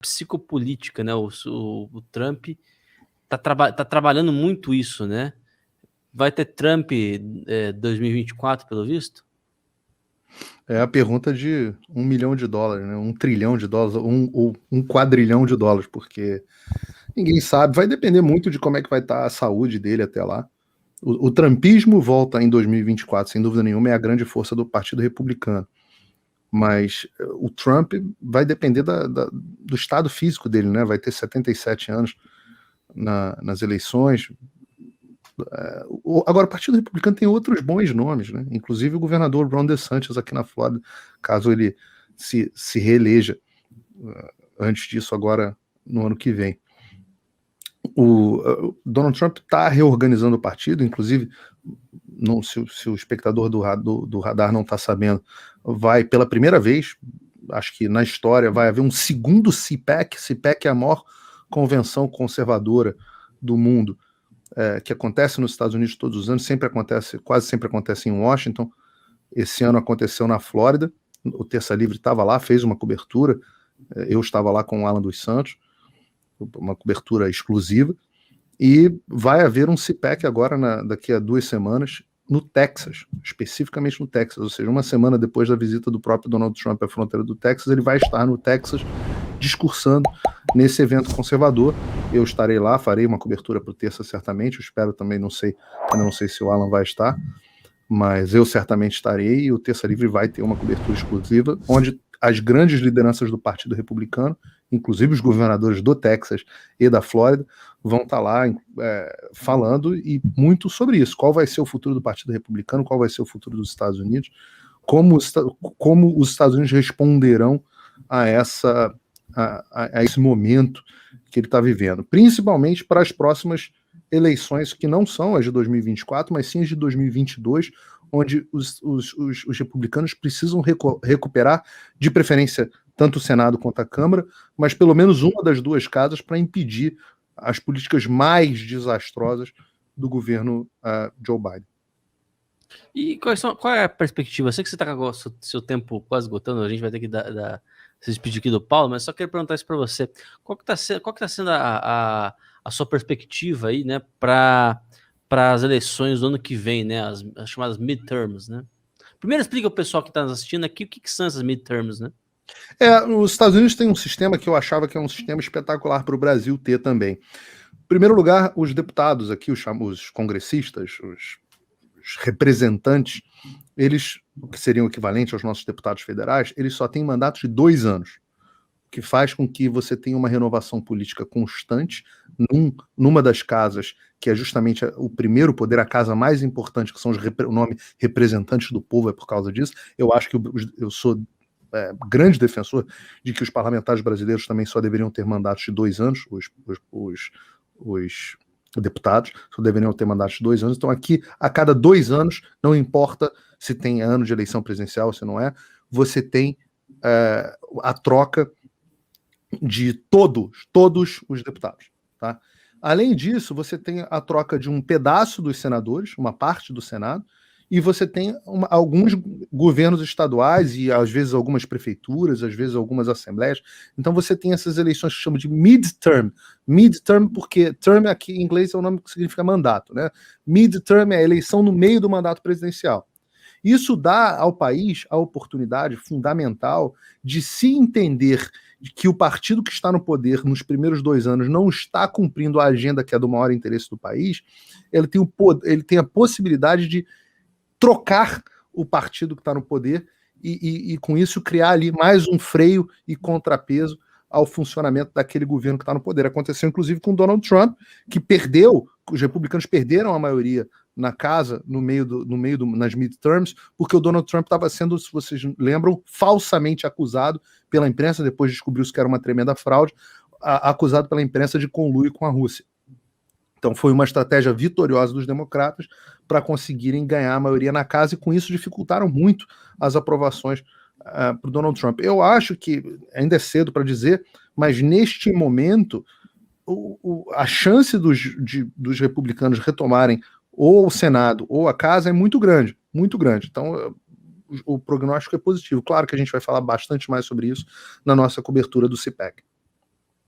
psicopolítica, né? O Trump tá trabalhando muito isso, né? Vai ter Trump 2024, pelo visto? É a pergunta de $1 milhão, né? $1 trilhão, ou um quadrilhão de dólares, porque ninguém sabe. Vai depender muito de como é que vai estar a saúde dele até lá. O trumpismo volta em 2024, sem dúvida nenhuma, é a grande força do Partido Republicano. Mas o Trump vai depender do estado físico dele, né? Vai ter 77 anos nas eleições. Agora, o Partido Republicano tem outros bons nomes, né? Inclusive o governador Ron DeSantis aqui na Flórida, caso ele se reeleja antes disso, agora no ano que vem. O Donald Trump está reorganizando o partido, inclusive, não, se o espectador do radar não está sabendo, vai pela primeira vez, acho que na história, vai haver um segundo CPAC. CPAC é a maior convenção conservadora do mundo, que acontece nos Estados Unidos todos os anos, quase sempre acontece em Washington. Esse ano aconteceu na Flórida, o Terça Livre estava lá, fez uma cobertura, eu estava lá com o Alan dos Santos, uma cobertura exclusiva, e vai haver um CPAC agora, daqui a 2 semanas, no Texas, especificamente no Texas, ou seja, uma semana depois da visita do próprio Donald Trump à fronteira do Texas, ele vai estar no Texas discursando nesse evento conservador. Eu estarei lá, farei uma cobertura para o Terça certamente, eu espero também, ainda não sei se o Alan vai estar, mas eu certamente estarei, e o Terça Livre vai ter uma cobertura exclusiva, onde as grandes lideranças do Partido Republicano, inclusive os governadores do Texas e da Flórida, vão estar lá falando e muito sobre isso. Qual vai ser o futuro do Partido Republicano, qual vai ser o futuro dos Estados Unidos, como os Estados Unidos responderão a esse momento que ele está vivendo, principalmente para as próximas eleições, que não são as de 2024, mas sim as de 2022, onde os republicanos precisam recuperar, de preferência, tanto o Senado quanto a Câmara, mas pelo menos uma das duas casas, para impedir as políticas mais desastrosas do governo Joe Biden. E qual é a perspectiva? Eu sei que você está com o seu tempo quase esgotando, a gente vai ter que se despedir aqui do Paulo, mas só queria perguntar isso para você. Qual que está sendo a sua perspectiva aí, né, para as eleições do ano que vem, né, as chamadas midterms, né? Primeiro explica o pessoal que está nos assistindo aqui o que são essas midterms, né? Os Estados Unidos têm um sistema que eu achava que é um sistema espetacular para o Brasil ter também. Em primeiro lugar, os deputados aqui, os congressistas, os representantes, eles, que seriam equivalentes aos nossos deputados federais, eles só têm mandatos de 2 anos, o que faz com que você tenha uma renovação política constante numa das casas, que é justamente o primeiro poder, a casa mais importante, que são o nome representantes do povo, é por causa disso. Eu acho que eu sou grande defensor de que os parlamentares brasileiros também só deveriam ter mandatos de 2 anos, os deputados só deveriam ter mandatos de 2 anos. Então aqui, a cada 2 anos, não importa se tem ano de eleição presidencial ou se não é, você tem a troca de todos os deputados, tá? Além disso, você tem a troca de um pedaço dos senadores, uma parte do Senado, e você tem alguns governos estaduais e às vezes algumas prefeituras, às vezes algumas assembleias. Então você tem essas eleições que chamam de midterm. Midterm porque term aqui em inglês é o nome que significa mandato, né? Midterm é a eleição no meio do mandato presidencial. Isso dá ao país a oportunidade fundamental de se entender que o partido que está no poder nos primeiros 2 anos não está cumprindo a agenda que é do maior interesse do país. Ele tem a possibilidade de trocar o partido que está no poder e com isso criar ali mais um freio e contrapeso ao funcionamento daquele governo que está no poder. Aconteceu inclusive com Donald Trump, que perdeu, os republicanos perderam a maioria na casa, nas midterms, porque o Donald Trump estava sendo, se vocês lembram, falsamente acusado pela imprensa, depois descobriu-se que era uma tremenda fraude, acusado pela imprensa de conluio com a Rússia. Então foi uma estratégia vitoriosa dos democratas para conseguirem ganhar a maioria na casa, e com isso dificultaram muito as aprovações para o Donald Trump. Eu acho que ainda é cedo para dizer, mas neste momento a chance dos republicanos retomarem ou o Senado ou a casa é muito grande, muito grande. Então o prognóstico é positivo. Claro que a gente vai falar bastante mais sobre isso na nossa cobertura do CPAC.